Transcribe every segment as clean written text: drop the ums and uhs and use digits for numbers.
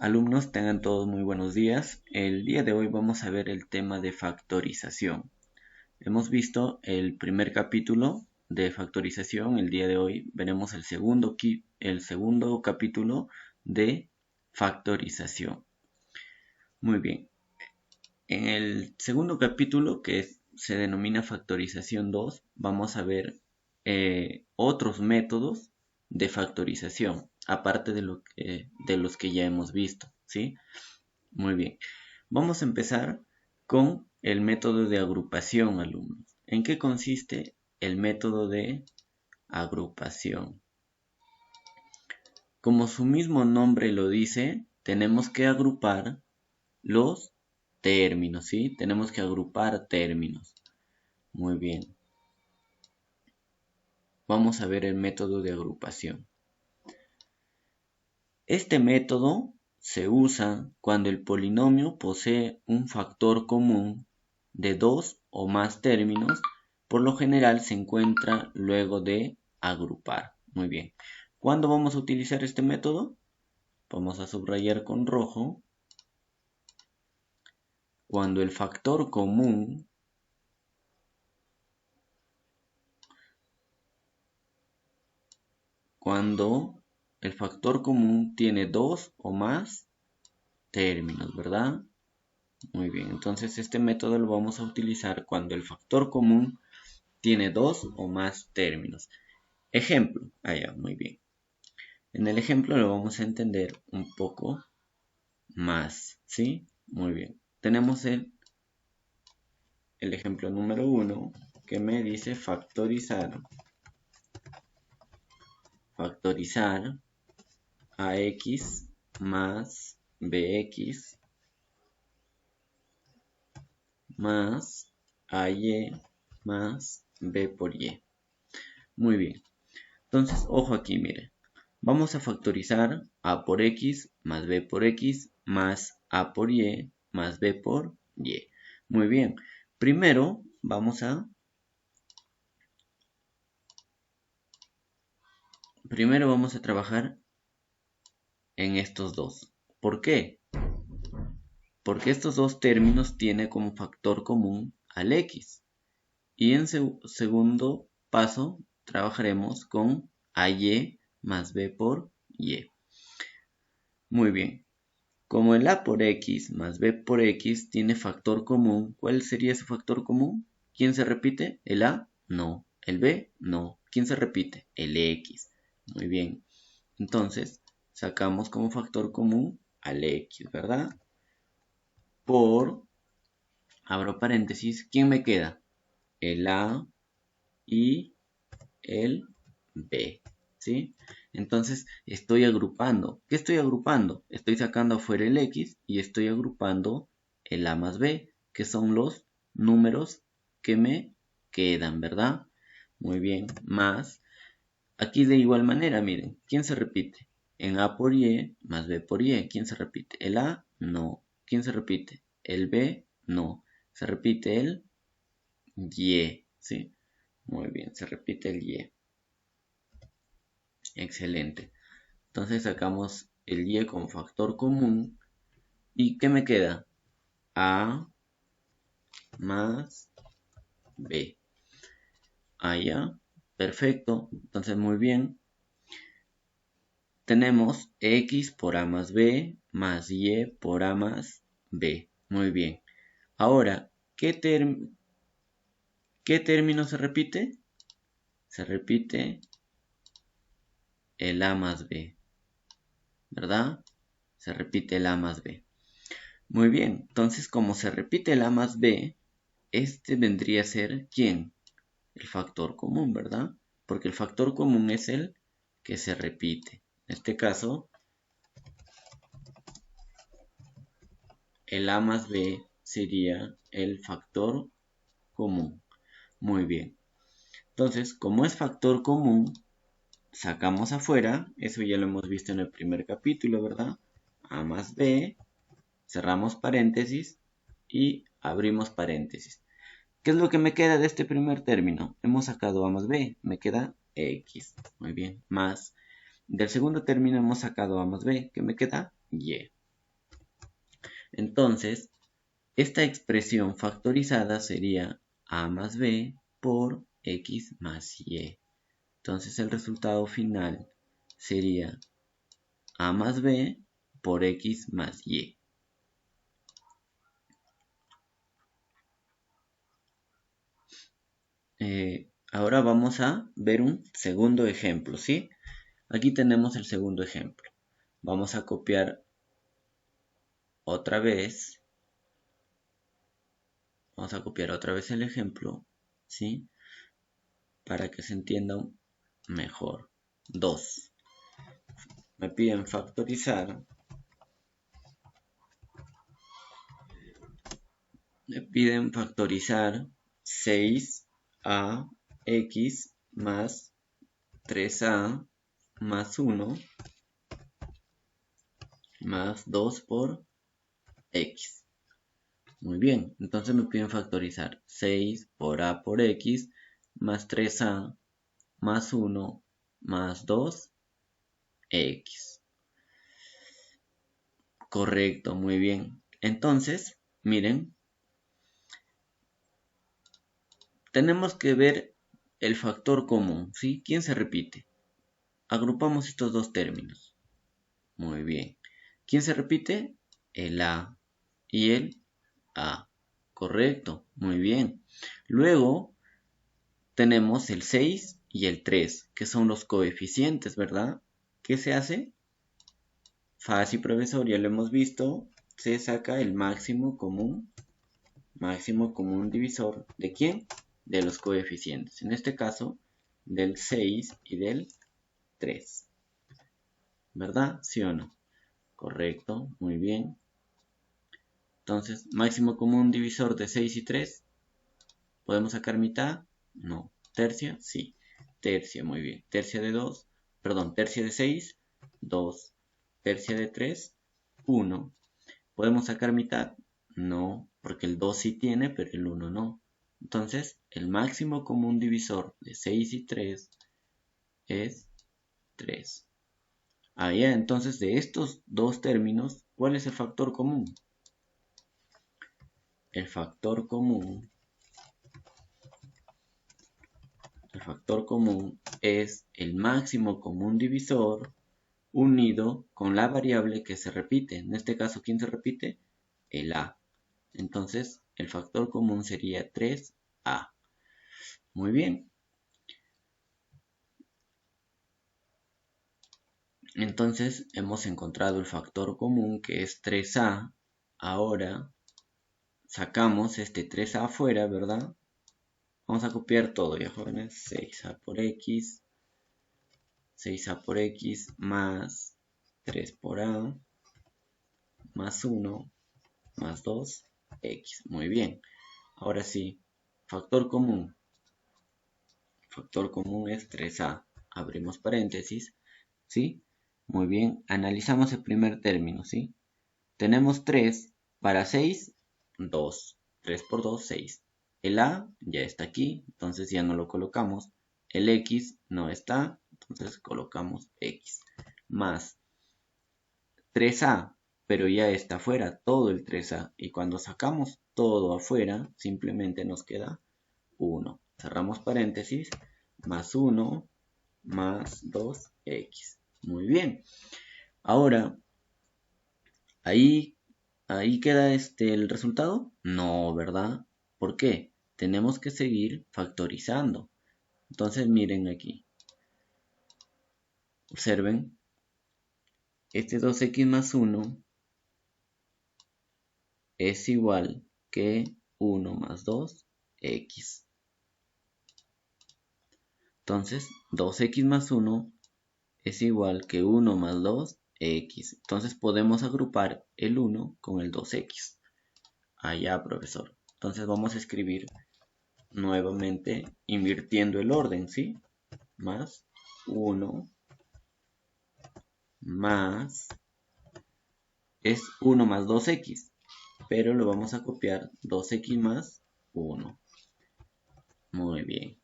Alumnos, tengan todos muy buenos días. El día de hoy vamos a ver el tema de factorización. Hemos visto el primer capítulo de factorización. El día de hoy veremos el segundo capítulo de factorización. Muy bien. En el segundo capítulo, se denomina factorización 2, vamos a ver otros métodos de factorización, aparte de los que ya hemos visto, ¿sí? Muy bien. Vamos a empezar con el método de agrupación, alumnos. ¿En qué consiste el método de agrupación? Como su mismo nombre lo dice, tenemos que agrupar los términos, ¿sí? Tenemos que agrupar términos. Muy bien. Vamos a ver el método de agrupación. Este método se usa cuando el polinomio posee un factor común de dos o más términos. Por lo general se encuentra luego de agrupar. Muy bien. ¿Cuándo vamos a utilizar este método? Vamos a subrayar con rojo. Cuando el factor común tiene dos o más términos, ¿verdad? Muy bien, entonces este método lo vamos a utilizar cuando el factor común tiene dos o más términos. Ejemplo, muy bien. En el ejemplo lo vamos a entender un poco más, ¿sí? Muy bien. Tenemos el ejemplo número 1 que me dice factorizar ax más bx más ay más b por y. Muy bien. Entonces, ojo aquí, miren. Vamos a factorizar a por x más b por x más a por y más b por y. Muy bien. Primero vamos a trabajar en estos dos. ¿Por qué? Porque estos dos términos tienen como factor común al x. Y en segundo paso trabajaremos con ay más b por y. Muy bien. Como el a por x más b por x tiene factor común, ¿cuál sería ese factor común? ¿Quién se repite? ¿El a? No. ¿El b? No. ¿Quién se repite? El x. Muy bien. Entonces, sacamos como factor común al x, ¿verdad? Por, abro paréntesis, ¿quién me queda? El a y el b, ¿sí? Entonces estoy agrupando. ¿Qué estoy agrupando? Estoy sacando afuera el x y estoy agrupando el a más b, que son los números que me quedan, ¿verdad? Muy bien, más. Aquí de igual manera, miren, ¿quién se repite? En a por y más b por y. ¿Quién se repite? ¿El a? No. ¿Quién se repite? ¿El b? No. Se repite el y, ¿sí? Muy bien, se repite el y. Excelente. Entonces sacamos el y como factor común. ¿Y qué me queda? A más b. Ya. Perfecto. Entonces muy bien. Tenemos x por a más b más y por a más b. Muy bien. Ahora, ¿qué término se repite? Se repite el a más b, ¿verdad? Se repite el a más b. Muy bien, entonces como se repite el a más b, este vendría a ser ¿quién? El factor común, ¿verdad? Porque el factor común es el que se repite. En este caso, el a más b sería el factor común. Muy bien. Entonces, como es factor común, sacamos afuera, eso ya lo hemos visto en el primer capítulo, ¿verdad? A más b, cerramos paréntesis y abrimos paréntesis. ¿Qué es lo que me queda de este primer término? Hemos sacado a más b, me queda x. Muy bien, más. Del segundo término hemos sacado a más b, ¿qué me queda? Y. Entonces, esta expresión factorizada sería a más b por x más y. Entonces el resultado final sería a más b por x más y. Ahora vamos a ver un segundo ejemplo, ¿sí? Aquí tenemos el segundo ejemplo. Vamos a copiar otra vez. Vamos a copiar otra vez el ejemplo, ¿sí? Para que se entienda mejor. 2. Me piden factorizar. Me piden factorizar 6ax más 3a más 1 más 2 por x. Muy bien, entonces me piden factorizar 6 por a por x más 3a más 1 más 2 x. Correcto, muy bien. Entonces, miren, tenemos que ver el factor común, ¿sí? ¿Quién se repite? Agrupamos estos dos términos. Muy bien. ¿Quién se repite? El a y el a. Correcto, muy bien. Luego tenemos el 6 y el 3, que son los coeficientes, ¿verdad? ¿Qué se hace? Fácil, profesor, ya lo hemos visto. Se saca el máximo común divisor. ¿De quién? De los coeficientes. En este caso, del 6 y del 3. ¿Verdad? ¿Sí o no? Correcto, muy bien. Entonces, máximo común divisor de 6 y 3. ¿Podemos sacar mitad? No. ¿Tercia? Sí. Tercia, muy bien. Tercia de 2, perdón, tercia de 6, 2. Tercia de 3, 1. ¿Podemos sacar mitad? No, porque el 2 sí tiene, pero el 1 no. Entonces, el máximo común divisor de 6 y 3 es 3. Entonces, de estos dos términos, ¿cuál es el factor común? El factor común es el máximo común divisor unido con la variable que se repite. En este caso, ¿quién se repite? El a. Entonces, el factor común sería 3a. Muy bien. Entonces, hemos encontrado el factor común que es 3a. Ahora, sacamos este 3a afuera, ¿verdad? Vamos a copiar todo, ya jóvenes. 6a por x. 6a por x más 3 por a más 1 más 2x. Muy bien. Ahora sí, factor común. Factor común es 3a. Abrimos paréntesis. ¿Sí? Muy bien. Analizamos el primer término, ¿sí? Tenemos 3 para 6, 2. 3 por 2, 6. El a ya está aquí, entonces ya no lo colocamos. El x no está, entonces colocamos x. Más 3a, pero ya está afuera todo el 3a. Y cuando sacamos todo afuera, simplemente nos queda 1. Cerramos paréntesis, más 1, más 2x. Muy bien. Ahora, ahí queda el resultado. No, ¿verdad? ¿Por qué? Tenemos que seguir factorizando. Entonces, miren aquí. Observen. Este 2x más 1 es igual que 1 más 2x. Entonces, 2x más 1 es igual que 1 más 2x. Entonces, podemos agrupar el 1 con el 2x. Allá, profesor. Entonces, vamos a escribir nuevamente invirtiendo el orden, ¿sí? Más 1 más es 1 más 2x, pero lo vamos a copiar 2x más 1. Muy bien.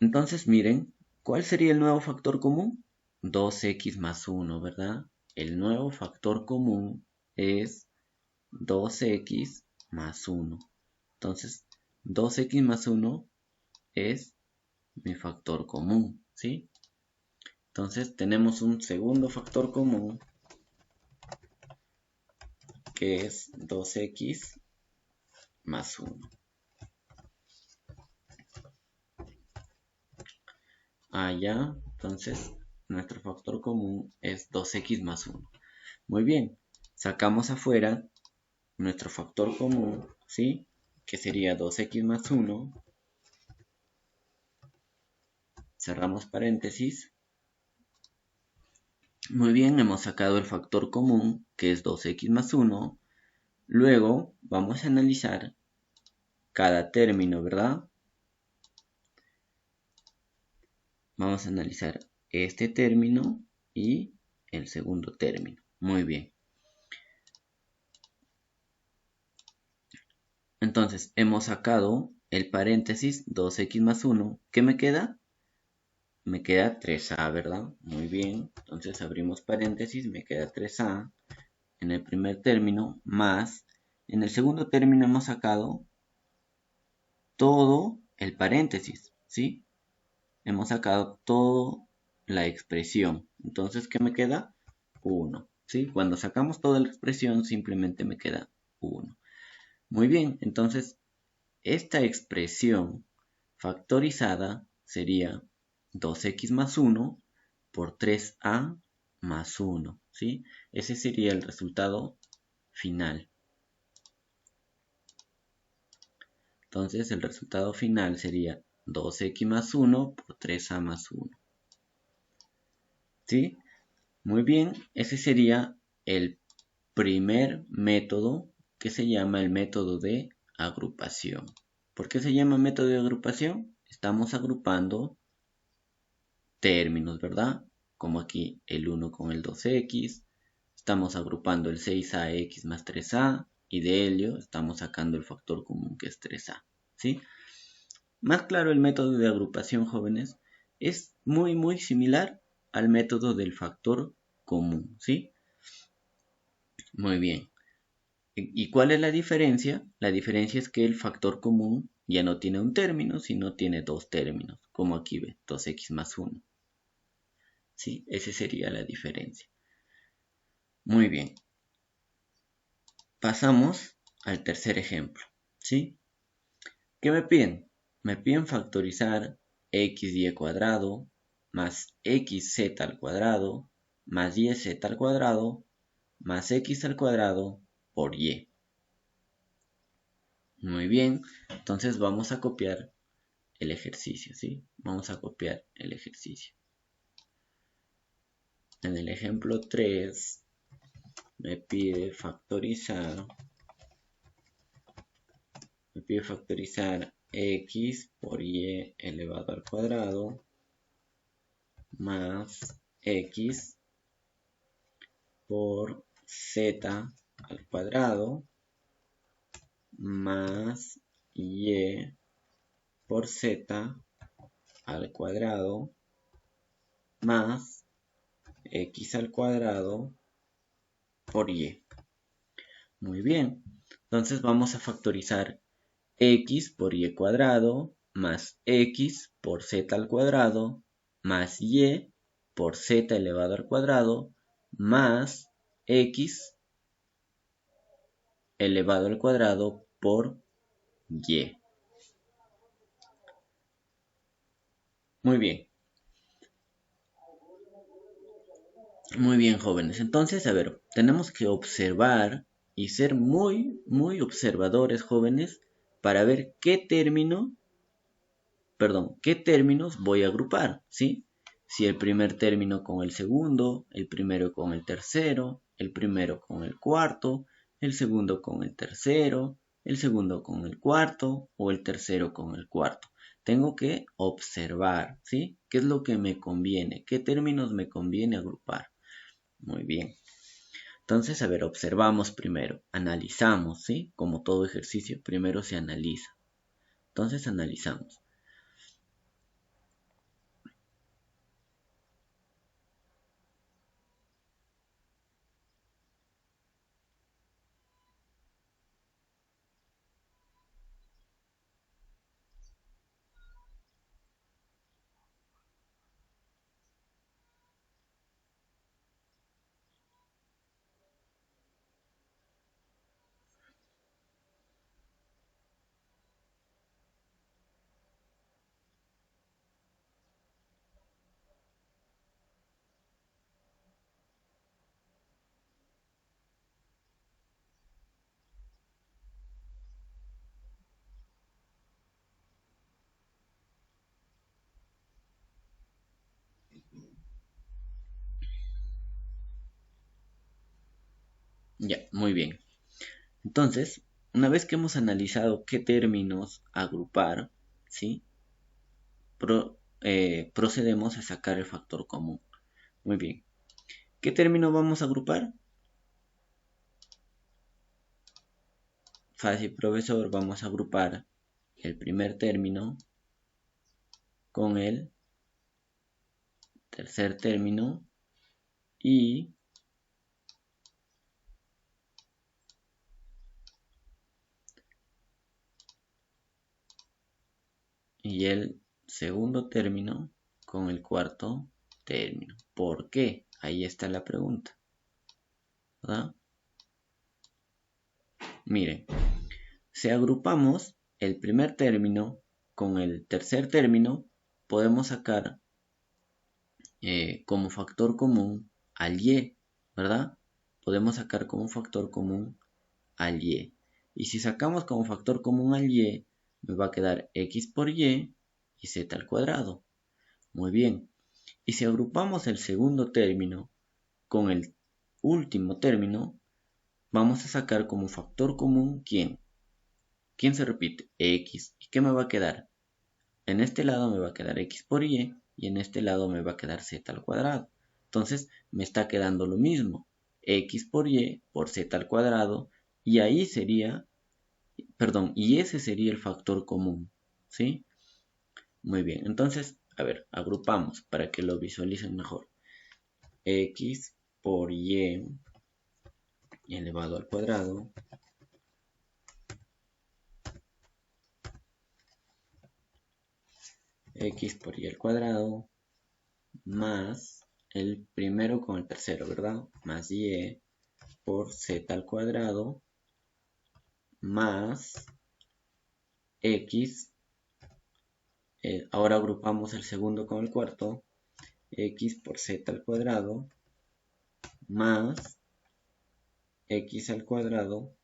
Entonces miren, ¿cuál sería el nuevo factor común? 2x más 1, ¿verdad? el nuevo factor común es 2x más 1. Entonces, 2x más 1 es mi factor común, ¿sí? Entonces, tenemos un segundo factor común que es 2x más 1. Allá, entonces, nuestro factor común es 2x más 1. Muy bien, sacamos afuera nuestro factor común, ¿sí? Que sería 2x más 1. Cerramos paréntesis. Muy bien, hemos sacado el factor común, que es 2x más 1. Luego vamos a analizar cada término, ¿verdad? Vamos a analizar este término y el segundo término. Muy bien. Entonces, hemos sacado el paréntesis 2x más 1. ¿Qué me queda? Me queda 3a, ¿verdad? Muy bien. Entonces, abrimos paréntesis, me queda 3a en el primer término, más. En el segundo término hemos sacado todo el paréntesis, ¿sí? Hemos sacado toda la expresión. Entonces, ¿qué me queda? 1, ¿sí? Cuando sacamos toda la expresión, simplemente me queda 1. Muy bien, entonces, esta expresión factorizada sería 2x más 1 por 3a más 1, ¿sí? Ese sería el resultado final. Entonces, el resultado final sería 2x más 1 por 3a más 1. ¿Sí? Muy bien, ese sería el primer método que se llama el método de agrupación. ¿Por qué se llama método de agrupación? Estamos agrupando términos, ¿verdad? Como aquí el 1 con el 2x. Estamos agrupando el 6ax más 3a. Y de ello estamos sacando el factor común que es 3a. ¿Sí? Más claro, el método de agrupación, jóvenes, es muy similar al método del factor común, ¿sí? Muy bien. ¿Y cuál es la diferencia? La diferencia es que el factor común ya no tiene un término, sino tiene dos términos, como aquí ve, 2x más 1. ¿Sí? Esa sería la diferencia. Muy bien. Pasamos al tercer ejemplo, ¿sí? ¿Qué me piden? Me piden factorizar xy cuadrado más xz al cuadrado más yz al cuadrado más x al cuadrado por y. Muy bien, entonces vamos a copiar el ejercicio, ¿sí? Vamos a copiar el ejercicio. En el ejemplo 3 me pide factorizar x por y elevado al cuadrado más x por z al cuadrado más y por z al cuadrado más x al cuadrado por y. Muy bien, entonces vamos a factorizar x por y cuadrado más x por z al cuadrado más y por z elevado al cuadrado más x elevado al cuadrado por y. Muy bien. Muy bien, jóvenes. Entonces, a ver, tenemos que observar y ser muy observadores, jóvenes, para ver qué términos voy a agrupar, ¿sí? Si el primer término con el segundo, el primero con el tercero, el primero con el cuarto, el segundo con el tercero, el segundo con el cuarto o el tercero con el cuarto. Tengo que observar, ¿sí? ¿Qué es lo que me conviene? ¿Qué términos me conviene agrupar? Muy bien. Entonces, a ver, observamos primero, analizamos, ¿sí? Como todo ejercicio, primero se analiza. Entonces, analizamos. Ya, muy bien. Entonces, una vez que hemos analizado qué términos agrupar, ¿sí? Procedemos a sacar el factor común. Muy bien. ¿Qué término vamos a agrupar? Fácil, profesor. Vamos a agrupar el primer término con el tercer término y el segundo término con el cuarto término. ¿Por qué? Ahí está la pregunta, ¿verdad? Miren, si agrupamos el primer término con el tercer término, podemos sacar como factor común al y, ¿verdad? Podemos sacar como factor común al y. Y si sacamos como factor común al y, me va a quedar x por y z al cuadrado. Muy bien. Y si agrupamos el segundo término con el último término, vamos a sacar como factor común ¿quién? ¿Quién se repite? X. ¿Y qué me va a quedar? En este lado me va a quedar x por y en este lado me va a quedar z al cuadrado. Entonces me está quedando lo mismo. X por y por z al cuadrado y ahí sería, perdón, y ese sería el factor común. ¿Sí? Muy bien. Entonces, a ver, agrupamos para que lo visualicen mejor. X por y elevado al cuadrado x por y al cuadrado más el primero con el tercero, ¿verdad? Más y por z al cuadrado más x. Ahora agrupamos el segundo con el cuarto. X por z al cuadrado más x al cuadrado,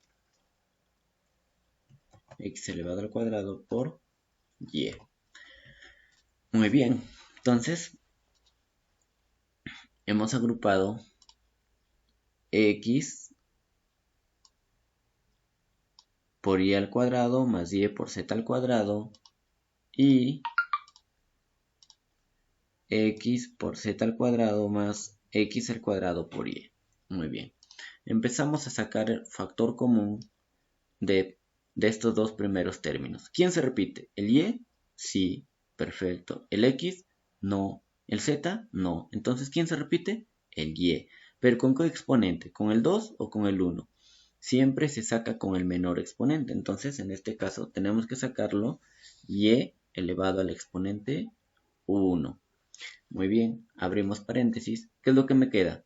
x elevado al cuadrado por y. Muy bien, entonces hemos agrupado x por y al cuadrado más y por z al cuadrado y x por z al cuadrado más x al cuadrado por y. Muy bien. Empezamos a sacar el factor común de estos dos primeros términos. ¿Quién se repite? ¿El y? Sí, perfecto. ¿El x? No. ¿El z? No. Entonces, ¿quién se repite? El y. ¿Pero con qué exponente? ¿Con el 2 o con el 1? Siempre se saca con el menor exponente. Entonces, en este caso, tenemos que sacarlo y elevado al exponente 1. Muy bien, abrimos paréntesis. ¿Qué es lo que me queda?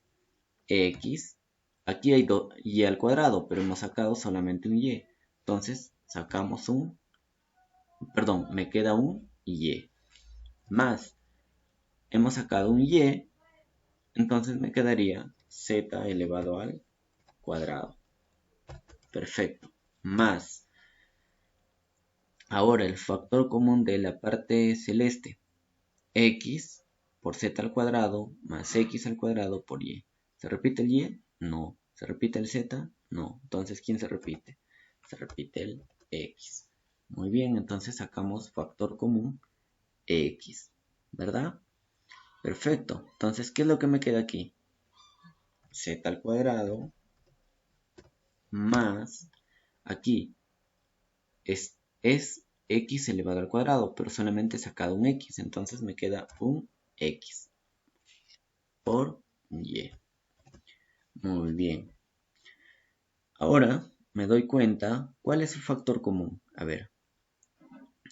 X. Aquí hay y al cuadrado, pero hemos sacado solamente un y. Entonces, sacamos perdón, me queda un y. Más, hemos sacado un y, entonces me quedaría z elevado al cuadrado. Perfecto. Más, ahora el factor común de la parte celeste. X por z al cuadrado más x al cuadrado por y. ¿Se repite el y? No. ¿Se repite el z? No. Entonces, ¿quién se repite? Se repite el x. Muy bien, entonces sacamos factor común x, ¿verdad? Perfecto. Entonces, ¿qué es lo que me queda aquí? Z al cuadrado más, aquí es x elevado al cuadrado, pero solamente he sacado un x, entonces me queda un x por y. Muy bien. Ahora me doy cuenta, ¿cuál es el factor común? A ver,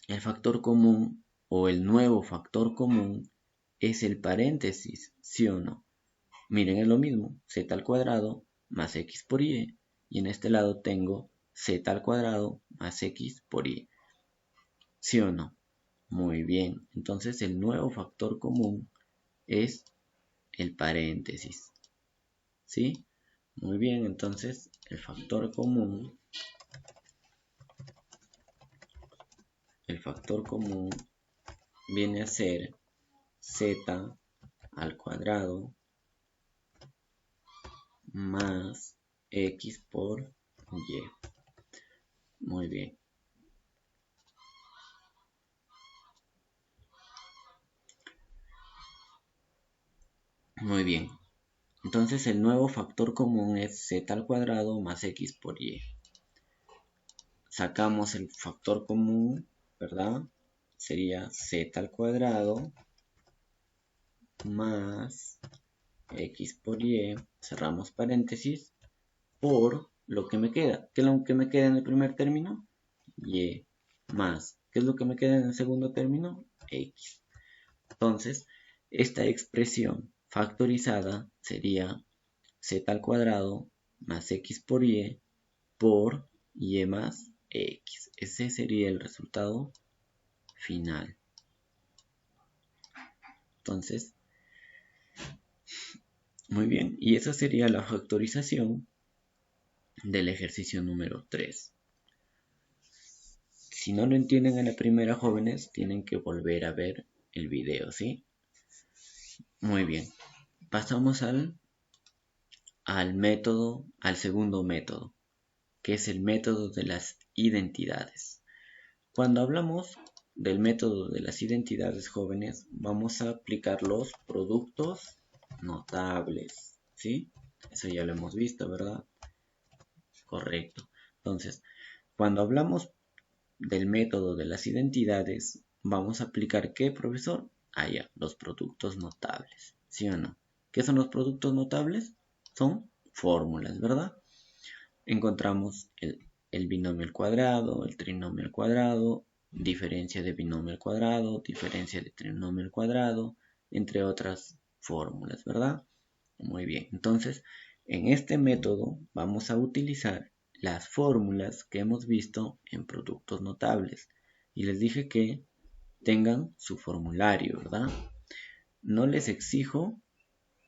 el factor común o el nuevo factor común es el paréntesis, ¿sí o no? Miren, es lo mismo, z al cuadrado más x por y, y en este lado tengo z al cuadrado más x por y, ¿sí o no? Muy bien, entonces el nuevo factor común es el paréntesis, ¿sí? Muy bien, entonces el factor común viene a ser z al cuadrado más X por Y. Muy bien. Muy bien. Entonces el nuevo factor común es z al cuadrado más x por y. Sacamos el factor común, ¿verdad? Sería z al cuadrado más x por y, cerramos paréntesis, por lo que me queda. ¿Qué es lo que me queda en el primer término? Y más. ¿Qué es lo que me queda en el segundo término? X. Entonces, esta expresión factorizada sería z al cuadrado más x por y más x. Ese sería el resultado final. Entonces, muy bien. Y esa sería la factorización del ejercicio número 3. Si no lo entienden en la primera, jóvenes, tienen que volver a ver el video, ¿sí? Muy bien. Pasamos al segundo método, que es el método de las identidades. Cuando hablamos del método de las identidades, jóvenes, vamos a aplicar los productos notables, ¿sí? Eso ya lo hemos visto, ¿verdad? Correcto. Entonces, cuando hablamos del método de las identidades, vamos a aplicar ¿qué, profesor? Ya, los productos notables, ¿sí o no? ¿Qué son los productos notables? Son fórmulas, ¿verdad? Encontramos el binomio al cuadrado, el trinomio al cuadrado, diferencia de binomio al cuadrado, diferencia de trinomio al cuadrado, entre otras fórmulas, ¿verdad? Muy bien, entonces en este método vamos a utilizar las fórmulas que hemos visto en productos notables y les dije que tengan su formulario, ¿verdad? No les exijo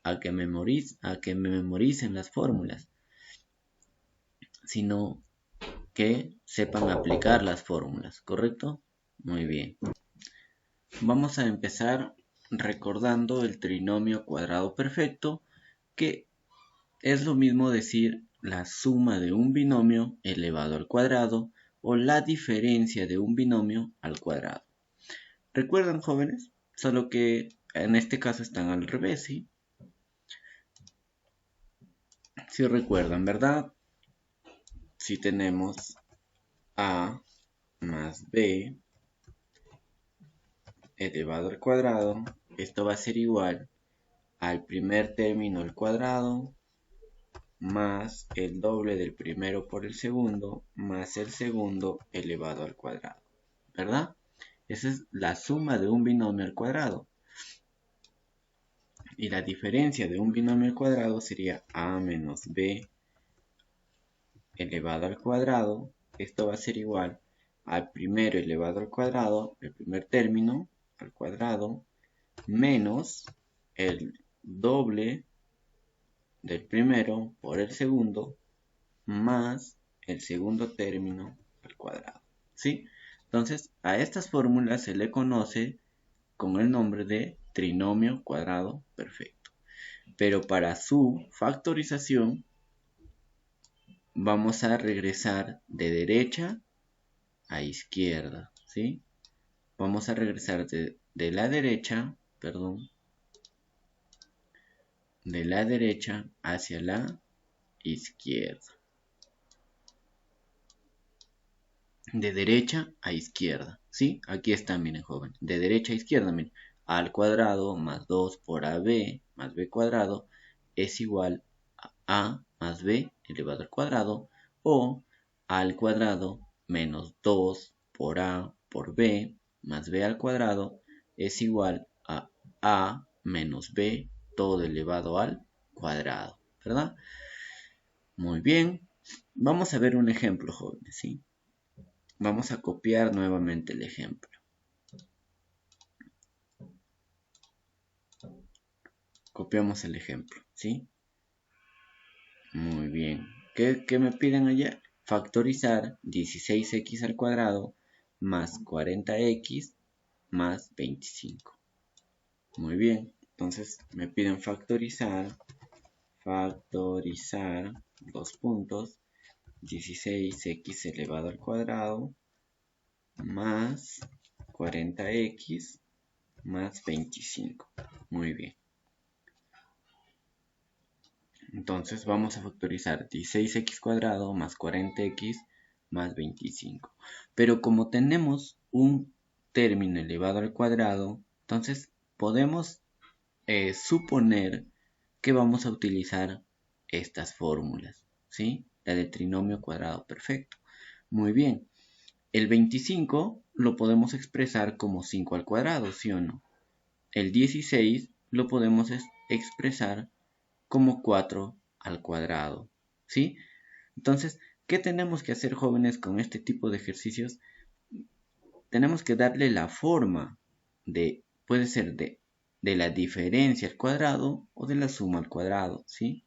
a que me memoricen las fórmulas, sino que sepan aplicar las fórmulas, ¿correcto? Muy bien. Vamos a empezar recordando el trinomio cuadrado perfecto, que es lo mismo decir la suma de un binomio elevado al cuadrado o la diferencia de un binomio al cuadrado. ¿Recuerdan, jóvenes? Solo que en este caso están al revés, ¿sí? Si recuerdan, ¿verdad? Si tenemos a más b elevado al cuadrado, esto va a ser igual al primer término al cuadrado más el doble del primero por el segundo más el segundo elevado al cuadrado, ¿verdad? Esa es la suma de un binomio al cuadrado. Y la diferencia de un binomio al cuadrado sería a menos b elevado al cuadrado. Esto va a ser igual al primero elevado al cuadrado, el primer término al cuadrado, menos el doble del primero por el segundo, más el segundo término al cuadrado, ¿sí? Entonces, a estas fórmulas se le conoce con el nombre de trinomio cuadrado perfecto. Pero para su factorización, vamos a regresar de derecha a izquierda, ¿sí? Vamos a regresar de la derecha, perdón, de la derecha hacia la izquierda. De derecha a izquierda, ¿sí? Aquí está, miren, joven. De derecha a izquierda, miren. A al cuadrado más 2 por AB más B cuadrado es igual a A más B elevado al cuadrado, o A al cuadrado menos 2 por A por B más B al cuadrado es igual a A menos B todo elevado al cuadrado, ¿verdad? Muy bien. Vamos a ver un ejemplo, jóvenes, ¿sí? Vamos a copiar nuevamente el ejemplo. Copiamos el ejemplo, ¿sí? Muy bien. ¿Qué me piden allá? Factorizar 16x al cuadrado más 40x más 25. Muy bien. Entonces me piden factorizar factorizar, 16x elevado al cuadrado más 40x más 25. Muy bien. Entonces vamos a factorizar 16x cuadrado más 40x más 25. Pero como tenemos un término elevado al cuadrado, entonces podemos suponer que vamos a utilizar estas fórmulas, ¿sí? La del trinomio cuadrado perfecto. Muy bien. El 25 lo podemos expresar como 5 al cuadrado, ¿sí o no? El 16 lo podemos expresar como 4 al cuadrado, ¿sí? Entonces, ¿qué tenemos que hacer, jóvenes, con este tipo de ejercicios? Tenemos que darle la forma puede ser de la diferencia al cuadrado o de la suma al cuadrado, ¿sí?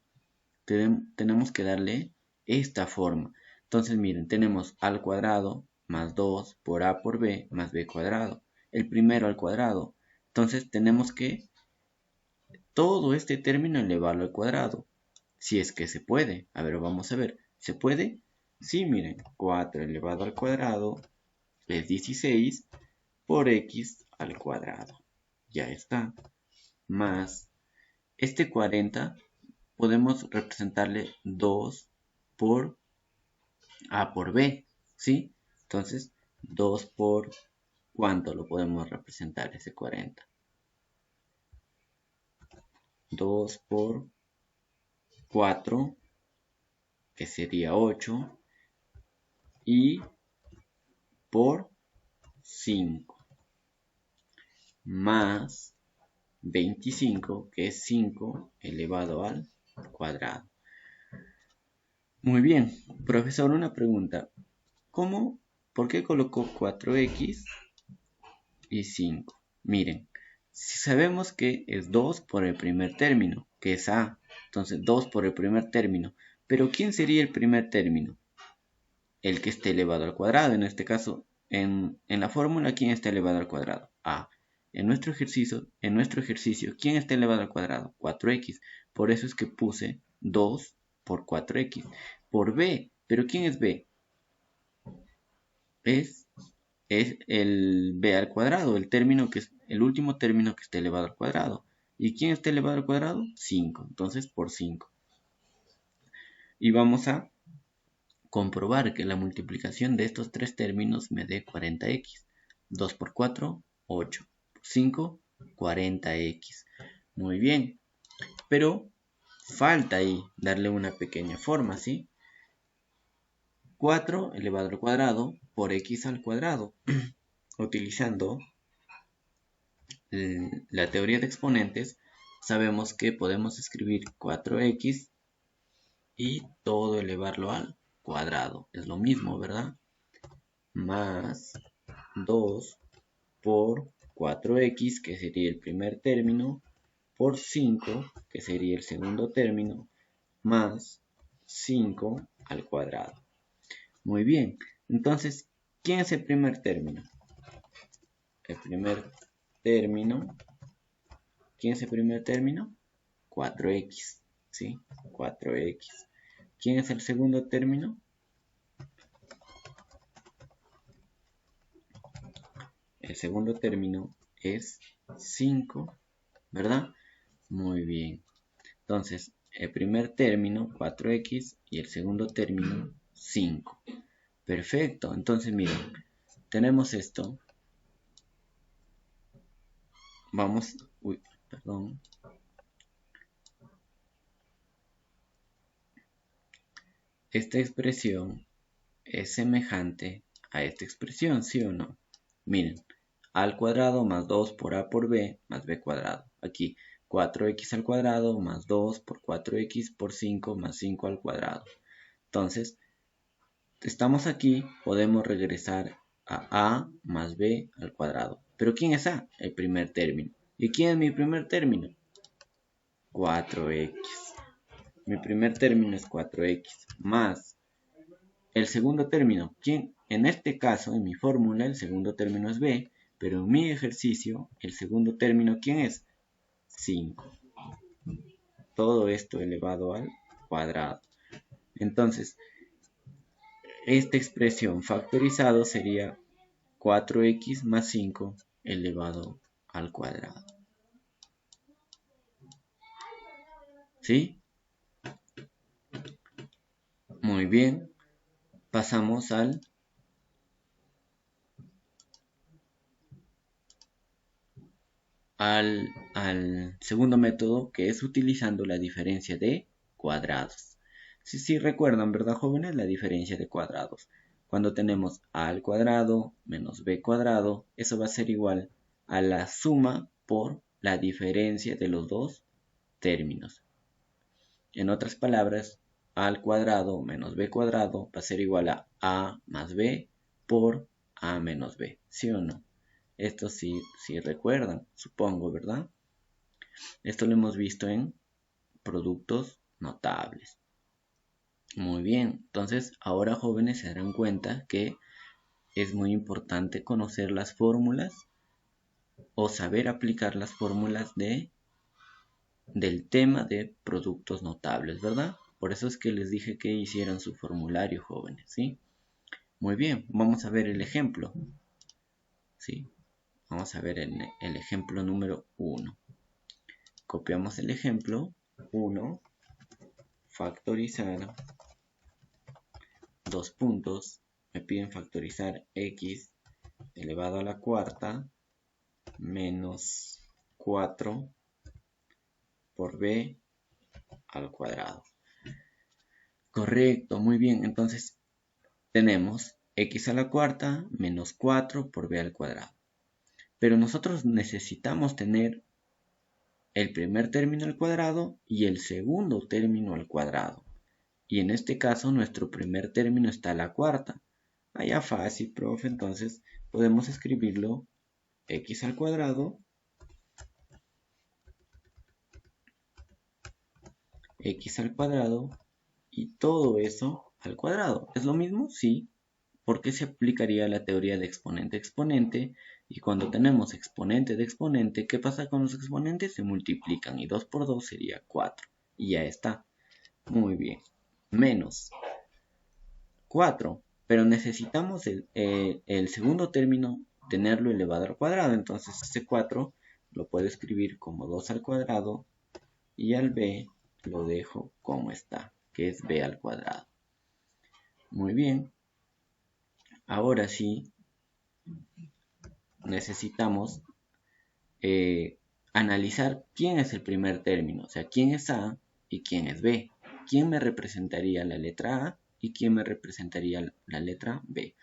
Tenemos que darle esta forma. Entonces, miren, tenemos al cuadrado más 2 por a por b más b cuadrado. El primero al cuadrado. Entonces, tenemos que todo este término elevarlo al cuadrado. Si es que se puede. A ver, vamos a ver. ¿Se puede? Sí, miren. 4 elevado al cuadrado es 16 por x al cuadrado. Ya está. Más este 40 podemos representarle 2 por a por b. ¿Sí? Entonces, 2 por ¿cuánto lo podemos representar ese 40? 2 por 4, que sería 8, y por 5, más 25, que es 5 elevado al cuadrado. Muy bien, profesor, una pregunta. ¿Por qué colocó 4x y 5? Miren, si sabemos que es 2 por el primer término, que es a, entonces 2 por el primer término. Pero ¿quién sería el primer término? El que esté elevado al cuadrado. En este caso, en la fórmula, ¿quién está elevado al cuadrado? A. En nuestro ejercicio, ¿quién está elevado al cuadrado? 4x. Por eso es que puse 2 por 4x. Por b. ¿Pero quién es b? Es el b al cuadrado, el último término que está elevado al cuadrado. ¿Y quién está elevado al cuadrado? 5. Entonces, por 5. Y vamos a comprobar que la multiplicación de estos tres términos me dé 40x. 2 por 4, 8. Por 5, 40x. Muy bien. Pero falta ahí darle una pequeña forma, ¿sí? 4 elevado al cuadrado por x al cuadrado. Utilizando la teoría de exponentes, sabemos que podemos escribir 4x y todo elevarlo al cuadrado. Es lo mismo, ¿verdad? Más 2 por 4x, que sería el primer término, por 5, que sería el segundo término, más 5 al cuadrado. Muy bien, entonces, ¿quién es el primer término? El primer término, ¿quién es el primer término? 4x, ¿sí? 4x. ¿Quién es el segundo término? El segundo término es 5, ¿verdad? Muy bien. Entonces, el primer término, 4x, y el segundo término, 5. Perfecto. Entonces, miren, tenemos esto. Vamos, perdón. Esta expresión es semejante a esta expresión, ¿sí o no? Miren, a al cuadrado más 2 por a por b más b cuadrado. Aquí 4x al cuadrado más 2 por 4x por 5 más 5 al cuadrado. Entonces, estamos aquí, podemos regresar a más b al cuadrado. ¿Pero quién es a? El primer término. ¿Y quién es mi primer término? 4x. Mi primer término es 4x más el segundo término. ¿Quién? En este caso, en mi fórmula, el segundo término es b, pero en mi ejercicio, el segundo término, ¿quién es? 5. todo esto elevado al cuadrado. Entonces, esta expresión factorizado sería 4x más 5 elevado al cuadrado. ¿Sí? Muy bien. Pasamos al segundo método, que es utilizando la diferencia de cuadrados. Sí, recuerdan, ¿verdad, jóvenes? La diferencia de cuadrados. Cuando tenemos a al cuadrado menos b cuadrado, eso va a ser igual a la suma por la diferencia de los dos términos. En otras palabras, a al cuadrado menos b cuadrado va a ser igual a más b por a menos b. ¿Sí o no? Esto sí recuerdan, supongo, ¿verdad? Esto lo hemos visto en productos notables. Muy bien, entonces ahora jóvenes se darán cuenta que es muy importante conocer las fórmulas o saber aplicar las fórmulas del tema de productos notables, ¿verdad? Por eso es que les dije que hicieran su formulario, jóvenes, ¿sí? Muy bien, vamos a ver el ejemplo. ¿Sí? Vamos a ver el ejemplo número 1. Copiamos el ejemplo 1, factorizar, dos puntos, me piden factorizar x elevado a la cuarta menos 4 por b al cuadrado. Correcto, muy bien, entonces tenemos x a la cuarta menos 4 por b al cuadrado. Pero nosotros necesitamos tener el primer término al cuadrado y el segundo término al cuadrado. Y en este caso nuestro primer término está a la cuarta. Allá fácil, profe, entonces podemos escribirlo x al cuadrado y todo eso al cuadrado. ¿Es lo mismo? Sí, porque se aplicaría la teoría de exponente-exponente y cuando tenemos exponente de exponente, ¿qué pasa con los exponentes? Se multiplican y 2 por 2 sería 4 y ya está. Muy bien, menos 4, pero necesitamos el segundo término tenerlo elevado al cuadrado, entonces este 4 lo puedo escribir como 2 al cuadrado y al b lo dejo como está, que es b al cuadrado. Muy bien, ahora sí necesitamos analizar quién es el primer término, o sea, quién es a y quién es b. ¿Quién me representaría la letra a y quién me representaría la letra b?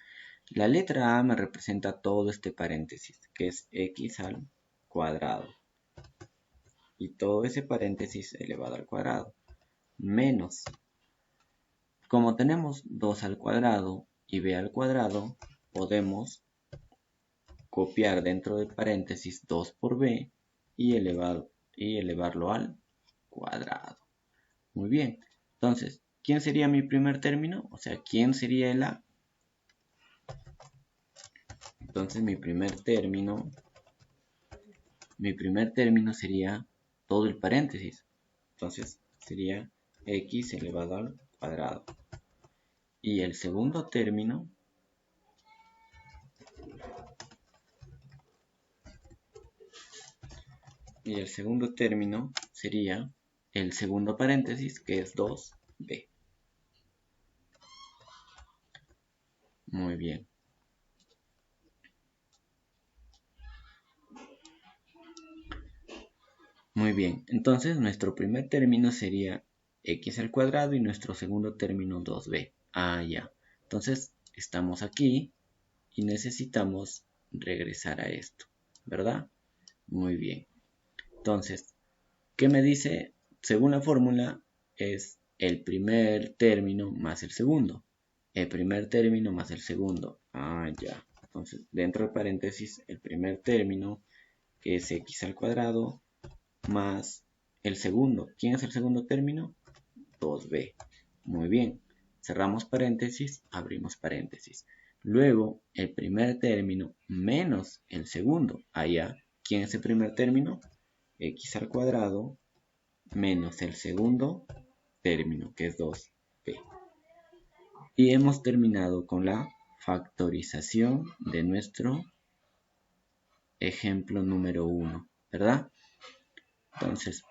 La letra a me representa todo este paréntesis, que es x al cuadrado. Y todo ese paréntesis elevado al cuadrado. Menos, como tenemos 2 al cuadrado y b al cuadrado, podemos copiar dentro del paréntesis 2 por b y elevarlo al cuadrado. Muy bien, entonces, ¿quién sería mi primer término? O sea, ¿quién sería el a? Entonces mi primer término sería todo el paréntesis. Entonces sería x elevado al cuadrado. Y el segundo término sería el segundo paréntesis, que es 2b. Muy bien. Muy bien, entonces nuestro primer término sería x al cuadrado y nuestro segundo término 2b. Ah, ya. Entonces estamos aquí y necesitamos regresar a esto, ¿verdad? Muy bien. Entonces, ¿qué me dice? Según la fórmula es el primer término más el segundo. El primer término más el segundo. Ah, ya. Entonces, dentro del paréntesis, el primer término, que es x al cuadrado, más el segundo. ¿Quién es el segundo término? 2b. Muy bien. Cerramos paréntesis, abrimos paréntesis. Luego, el primer término menos el segundo. Allá, ¿quién es el primer término? X al cuadrado menos el segundo término, que es 2b. Y hemos terminado con la factorización de nuestro ejemplo número 1, ¿verdad? Entonces,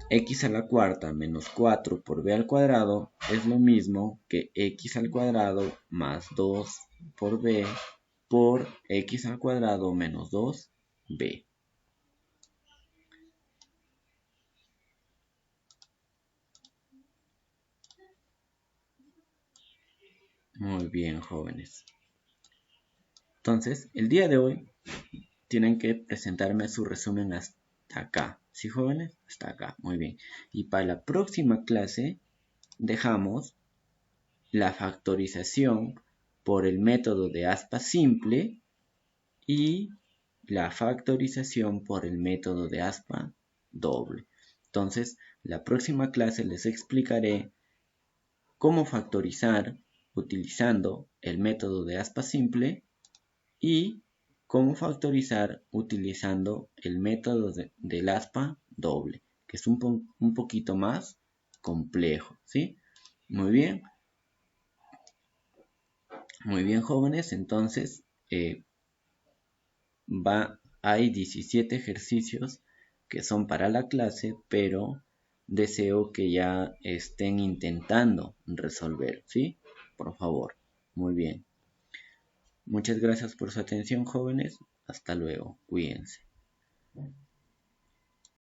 x a la cuarta menos 4 por b al cuadrado es lo mismo que x al cuadrado más 2 por b por x al cuadrado menos 2b. Muy bien, jóvenes. Entonces, el día de hoy tienen que presentarme su resumen hasta acá. ¿Sí, jóvenes? Hasta acá. Muy bien. Y para la próxima clase dejamos la factorización por el método de aspa simple y la factorización por el método de aspa doble. Entonces, la próxima clase les explicaré cómo factorizar utilizando el método de aspa simple y cómo factorizar utilizando el método del aspa doble, que es un poquito más complejo, ¿sí? Muy bien. Muy bien, jóvenes, entonces hay 17 ejercicios que son para la clase, pero deseo que ya estén intentando resolver, ¿sí? Por favor. Muy bien. Muchas gracias por su atención, jóvenes. Hasta luego. Cuídense.